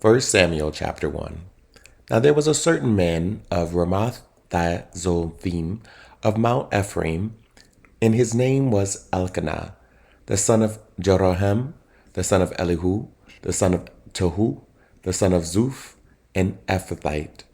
1 Samuel chapter 1. Now there was a certain man of Ramoth-Zophim of Mount Ephraim, and his name was Elkanah, the son of Jeroham, the son of Elihu, the son of Tohu, the son of Zuph, an Ephrathite.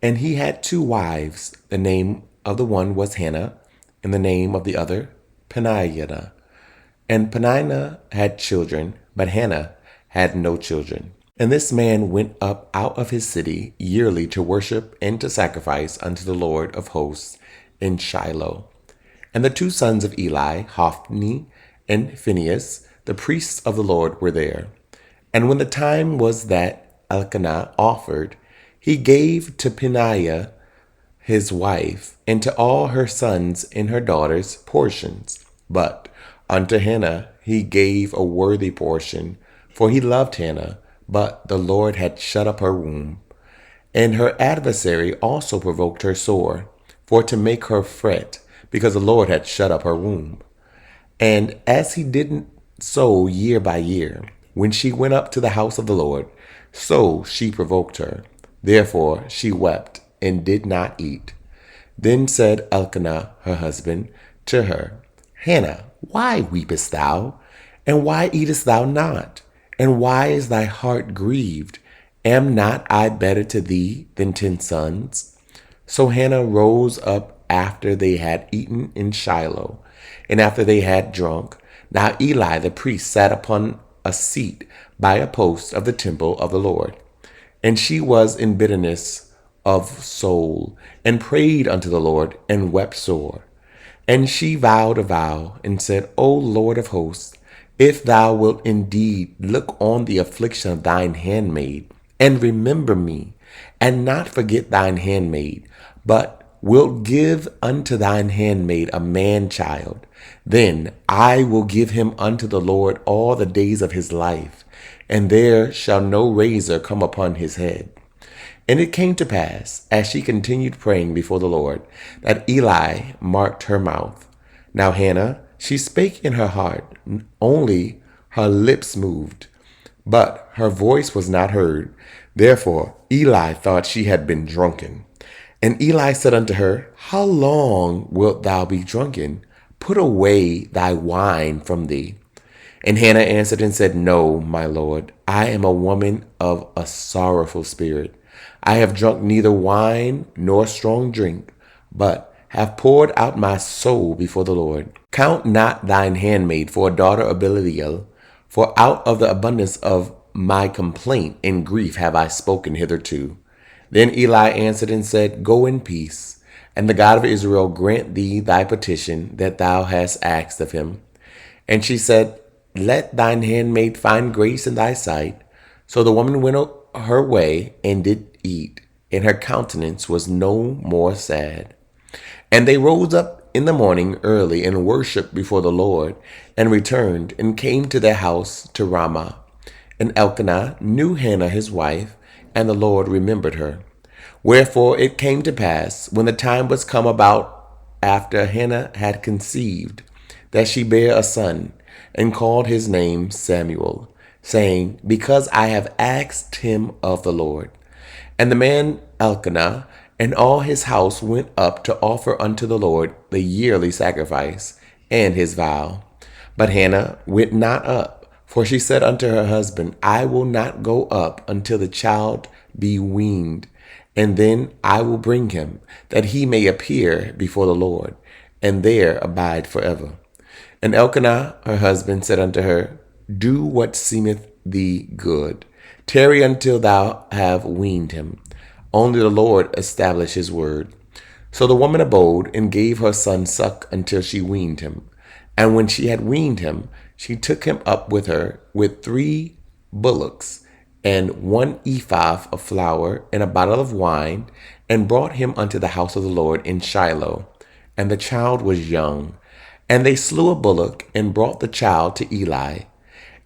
And he had two wives. The name of the one was Hannah, and the name of the other Peninnah. And Peninnah had children, but Hannah had no children. And this man went up out of his city yearly to worship and to sacrifice unto the Lord of hosts in Shiloh. And the two sons of Eli, Hophni and Phinehas, the priests of the Lord, were there. And when the time was that Elkanah offered, he gave to Peninnah his wife, and to all her sons and her daughters portions. But unto Hannah he gave a worthy portion, for he loved Hannah, but the Lord had shut up her womb. And her adversary also provoked her sore, for to make her fret, because the Lord had shut up her womb. And as he did so year by year, when she went up to the house of the Lord, so she provoked her. Therefore she wept and did not eat. Then said Elkanah her husband to her, Hannah, why weepest thou? And why eatest thou not? And why is thy heart grieved? Am not I better to thee than 10 sons? So Hannah rose up after they had eaten in Shiloh, and after they had drunk. Now Eli the priest sat upon a seat by a post of the temple of the Lord. And she was in bitterness of soul, and prayed unto the Lord, and wept sore. And she vowed a vow, and said, O Lord of hosts, if thou wilt indeed look on the affliction of thine handmaid, and remember me, and not forget thine handmaid, but wilt give unto thine handmaid a man child, then I will give him unto the Lord all the days of his life, and there shall no razor come upon his head. And it came to pass, as she continued praying before the Lord, that Eli marked her mouth. Now Hannah, she spake in her heart, only her lips moved, but her voice was not heard. Therefore Eli thought she had been drunken. And Eli said unto her, How long wilt thou be drunken? Put away thy wine from thee. And Hannah answered and said, No, my Lord, I am a woman of a sorrowful spirit. I have drunk neither wine nor strong drink, but have poured out my soul before the Lord. Count not thine handmaid for a daughter of Belial, for out of the abundance of my complaint and grief have I spoken hitherto. Then Eli answered and said, Go in peace, and the God of Israel grant thee thy petition that thou hast asked of him. And she said, Let thine handmaid find grace in thy sight. So the woman went her way and did eat, and her countenance was no more sad. And they rose up in the morning early and worshipped before the Lord, and returned and came to their house to Ramah. And Elkanah knew Hannah his wife, and the Lord remembered her. Wherefore it came to pass, when the time was come about after Hannah had conceived, that she bare a son, and called his name Samuel, saying, Because I have asked him of the Lord. And the man Elkanah and all his house went up to offer unto the Lord the yearly sacrifice and his vow. But Hannah went not up, for she said unto her husband, I will not go up until the child be weaned, and then I will bring him, that he may appear before the Lord, and there abide forever. And Elkanah her husband said unto her, Do what seemeth thee good. Tarry until thou have weaned him. Only the Lord establish his word. So the woman abode, and gave her son suck until she weaned him. And when she had weaned him, she took him up with her with 3 bullocks, and 1 ephah of flour, and a bottle of wine, and brought him unto the house of the Lord in Shiloh. And the child was young. And they slew a bullock, and brought the child to Eli.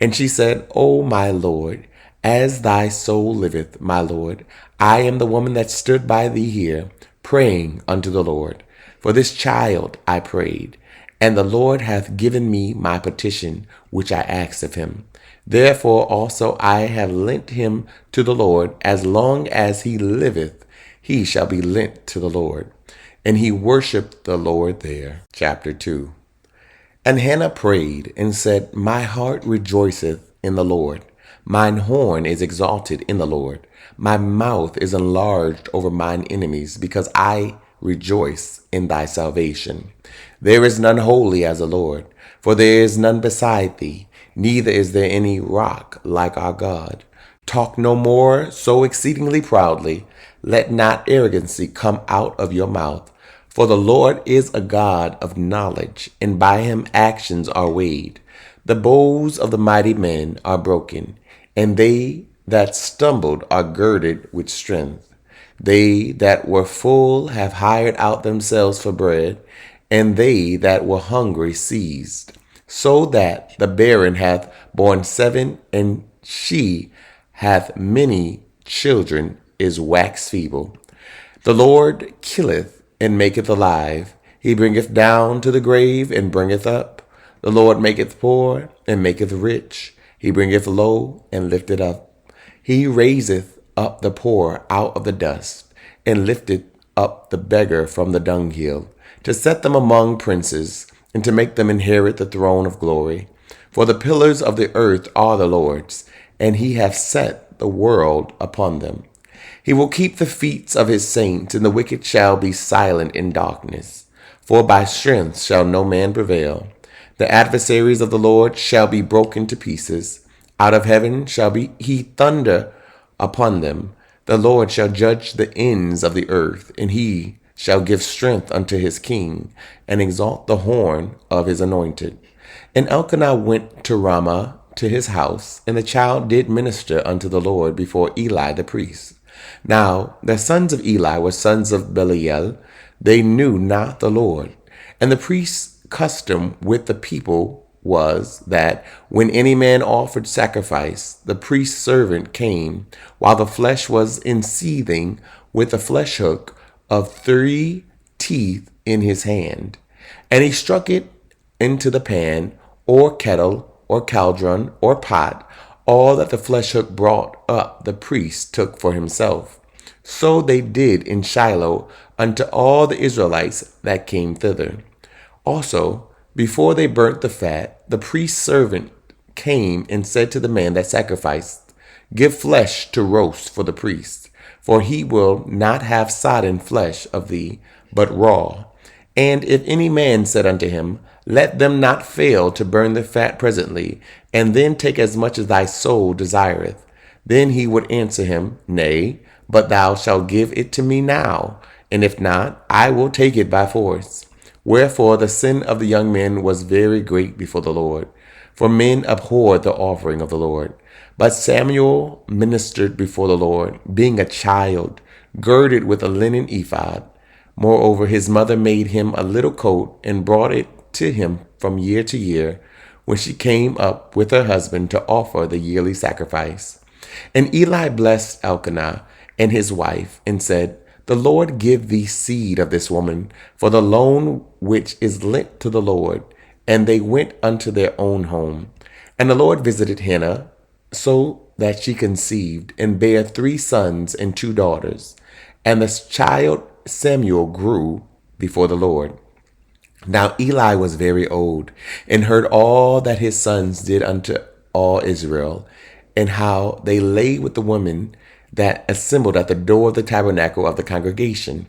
And she said, O my Lord, as thy soul liveth, my Lord, I am the woman that stood by thee here, praying unto the Lord. For this child I prayed, and the Lord hath given me my petition which I asked of him. Therefore also I have lent him to the Lord. As long as he liveth, he shall be lent to the Lord. And he worshipped the Lord there. Chapter 2. And Hannah prayed and said, My heart rejoiceth in the Lord. Mine horn is exalted in the Lord. My mouth is enlarged over mine enemies, because I rejoice in thy salvation. There is none holy as the Lord, for there is none beside thee, neither is there any rock like our God. Talk no more so exceedingly proudly. Let not arrogancy come out of your mouth. For the Lord is a God of knowledge, and by him actions are weighed. The bows of the mighty men are broken, and they that stumbled are girded with strength. They that were full have hired out themselves for bread, and they that were hungry seized. So that the barren hath borne 7, and she hath many children, is waxed feeble. The Lord killeth and maketh alive. He bringeth down to the grave and bringeth up. The Lord maketh poor and maketh rich. He bringeth low and lifteth up. He raiseth up the poor out of the dust, and lifteth up the beggar from the dunghill, to set them among princes, and to make them inherit the throne of glory. For the pillars of the earth are the Lord's, and he hath set the world upon them. He will keep the feet of his saints, and the wicked shall be silent in darkness. For by strength shall no man prevail. The adversaries of the Lord shall be broken to pieces. Out of heaven shall he thunder upon them. The Lord shall judge the ends of the earth, and he shall give strength unto his king, and exalt the horn of his anointed. And Elkanah went to Ramah to his house, and the child did minister unto the Lord before Eli the priest. Now the sons of Eli were sons of Belial. They knew not the Lord. And the priest's custom with the people was that when any man offered sacrifice, the priest's servant came while the flesh was in seething, with a flesh hook of 3 teeth in his hand. And he struck it into the pan, or kettle, or cauldron, or pot. All that the flesh hook brought up, the priest took for himself. So they did in Shiloh unto all the Israelites that came thither. Also, before they burnt the fat, the priest's servant came and said to the man that sacrificed, Give flesh to roast for the priest, for he will not have sodden flesh of thee, but raw. And if any man said unto him, Let them not fail to burn the fat presently, and then take as much as thy soul desireth, then he would answer him, Nay, but thou shalt give it to me now, and if not, I will take it by force. Wherefore the sin of the young men was very great before the Lord, for men abhorred the offering of the Lord. But Samuel ministered before the Lord, being a child, girded with a linen ephod. Moreover, his mother made him a little coat and brought it to him from year to year, when she came up with her husband to offer the yearly sacrifice. And Eli blessed Elkanah and his wife, and said, The Lord give thee seed of this woman for the loan which is lent to the Lord. And they went unto their own home. And the Lord visited Hannah, so that she conceived, and bare 3 sons and 2 daughters. And the child Samuel grew before the Lord. Now Eli was very old, and heard all that his sons did unto all Israel, and how they lay with the women that assembled at the door of the tabernacle of the congregation.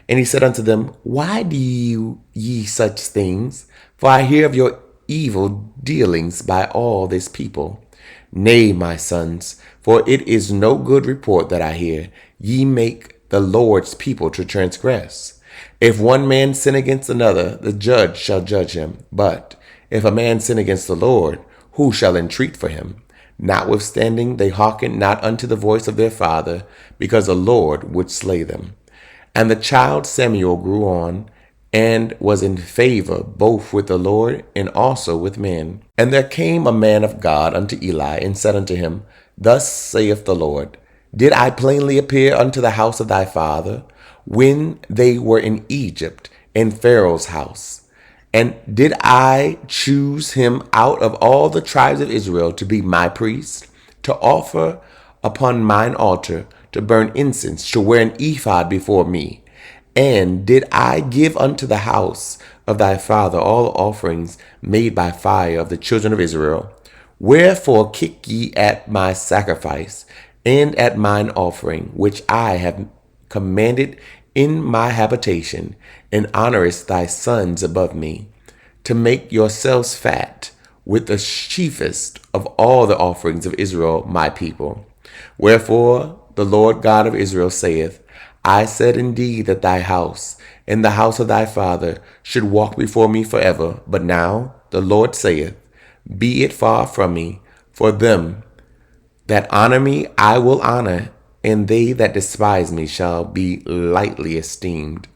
And he said unto them, Why do ye such things? For I hear of your evil dealings by all this people. Nay, my sons, for it is no good report that I hear. Ye make the Lord's people to transgress. If one man sin against another, the judge shall judge him. But if a man sin against the Lord, who shall entreat for him? Notwithstanding, they hearkened not unto the voice of their father, because the Lord would slay them. And the child Samuel grew on, and was in favor both with the Lord and also with men. And there came a man of God unto Eli, and said unto him, Thus saith the Lord, Did I plainly appear unto the house of thy father, when they were in Egypt, in Pharaoh's house. And did I choose him out of all the tribes of Israel to be my priest, to offer upon mine altar, to burn incense, to wear an ephod before me? And did I give unto the house of thy father all offerings made by fire of the children of Israel? Wherefore kick ye at my sacrifice and at mine offering, which I have commanded in my habitation, and honorest thy sons above me, to make yourselves fat with the chiefest of all the offerings of Israel my people. Wherefore the Lord God of Israel saith, I said indeed that thy house and the house of thy father should walk before me forever. But now the Lord saith, be it far from me, for them that honor me I will honor, and they that despise me shall be lightly esteemed.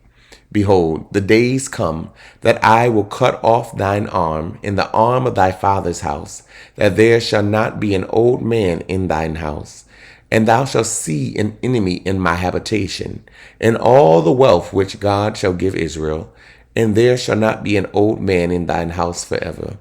Behold, the days come that I will cut off thine arm and the arm of thy father's house, that there shall not be an old man in thine house. And thou shalt see an enemy in my habitation, and all the wealth which God shall give Israel, and there shall not be an old man in thine house forever.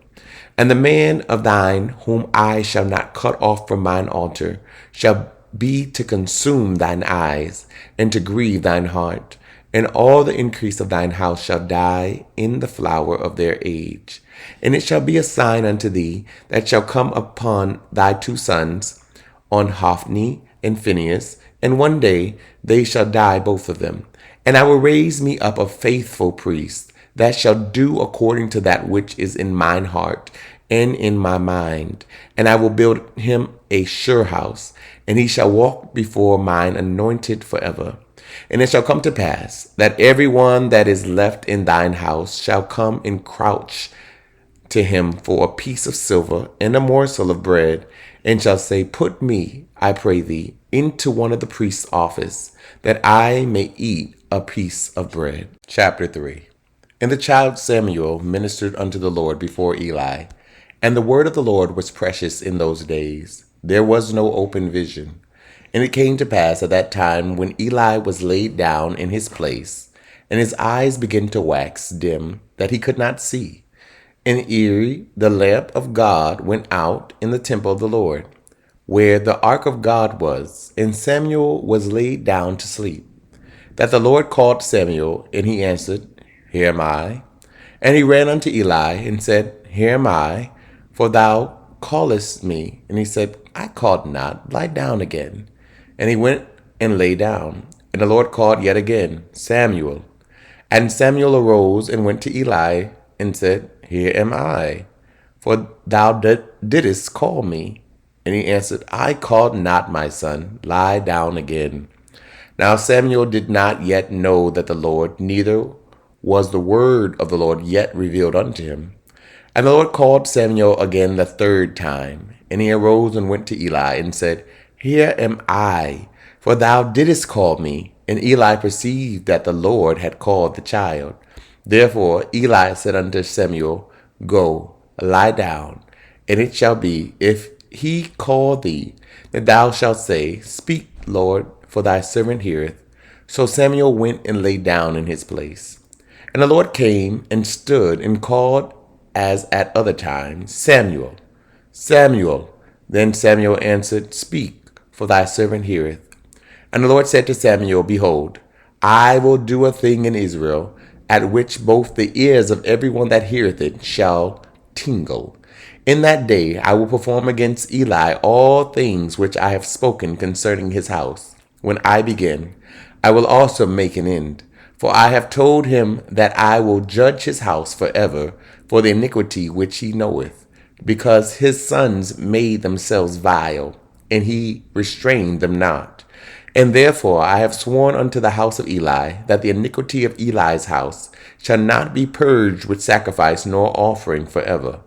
And the man of thine whom I shall not cut off from mine altar shall be to consume thine eyes, and to grieve thine heart. And all the increase of thine house shall die in the flower of their age. And it shall be a sign unto thee that shall come upon thy two sons, on Hophni and Phinehas, and one day they shall die both of them. And I will raise me up a faithful priest, that shall do according to that which is in mine heart and in my mind. And I will build him a sure house, and he shall walk before mine anointed forever. And it shall come to pass that every one that is left in thine house shall come and crouch to him for a piece of silver and a morsel of bread, and shall say, put me, I pray thee, into one of the priest's office, that I may eat a piece of bread. Chapter 3. And the child Samuel ministered unto the Lord before Eli, and the word of the Lord was precious in those days. There was no open vision. And it came to pass at that time, when Eli was laid down in his place, and his eyes began to wax dim, that he could not see. And ere the lamp of God went out in the temple of the Lord, where the ark of God was, and Samuel was laid down to sleep, that the Lord called Samuel, and he answered, Here am I. And he ran unto Eli, and said, Here am I, for thou callest me. And he said, I called not, lie down again. And he went and lay down. And the Lord called yet again, Samuel. And Samuel arose and went to Eli, and said, Here am I, for thou didst call me. And he answered, I called not, my son, lie down again. Now Samuel did not yet know that the Lord, neither was the word of the Lord yet revealed unto him. And the Lord called Samuel again the third time. And he arose and went to Eli, and said, Here am I, for thou didst call me. And Eli perceived that the Lord had called the child. Therefore Eli said unto Samuel, Go, lie down, and it shall be, if he call thee, that thou shalt say, Speak, Lord, for thy servant heareth. So Samuel went and lay down in his place. And the Lord came and stood and called as at other times, Samuel, Samuel. Then Samuel answered, Speak, for thy servant heareth. And the Lord said to Samuel, Behold, I will do a thing in Israel, at which both the ears of every one that heareth it shall tingle. In that day I will perform against Eli all things which I have spoken concerning his house. When I begin, I will also make an end. For I have told him that I will judge his house forever for the iniquity which he knoweth, because his sons made themselves vile, and he restrained them not. And therefore I have sworn unto the house of Eli, that the iniquity of Eli's house shall not be purged with sacrifice nor offering forever.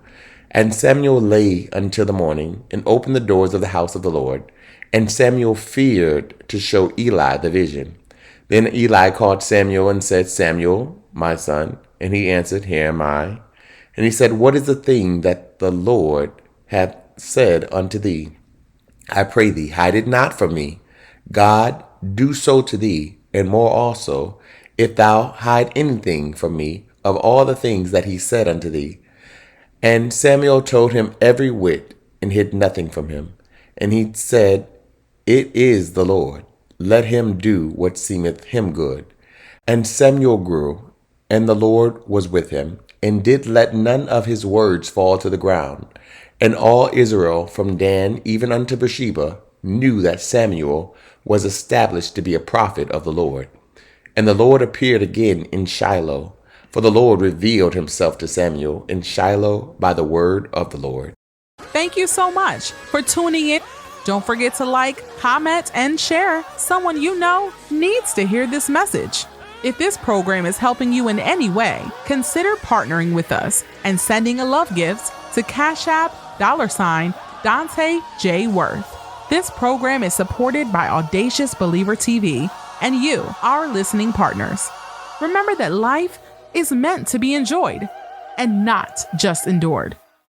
And Samuel lay until the morning, and opened the doors of the house of the Lord. And Samuel feared to show Eli the vision. Then Eli called Samuel and said, Samuel, my son. And he answered, Here am I. And he said, What is the thing that the Lord hath said unto thee? I pray thee, hide it not from me. God do so to thee, and more also, if thou hide anything from me of all the things that he said unto thee. And Samuel told him every whit, and hid nothing from him. And he said, It is the Lord. Let him do what seemeth him good. And Samuel grew, and the Lord was with him, and did let none of his words fall to the ground. And all Israel, from Dan even unto Beersheba, knew that Samuel was established to be a prophet of the Lord. And the Lord appeared again in Shiloh, for the Lord revealed himself to Samuel in Shiloh by the word of the Lord. Thank you so much for tuning in. Don't forget to like, comment, and share. Someone you know needs to hear this message. If this program is helping you in any way, consider partnering with us and sending a love gift to Cash App $Dante J. Worth. This program is supported by Audacious Believer TV and you, our listening partners. Remember that life is meant to be enjoyed and not just endured.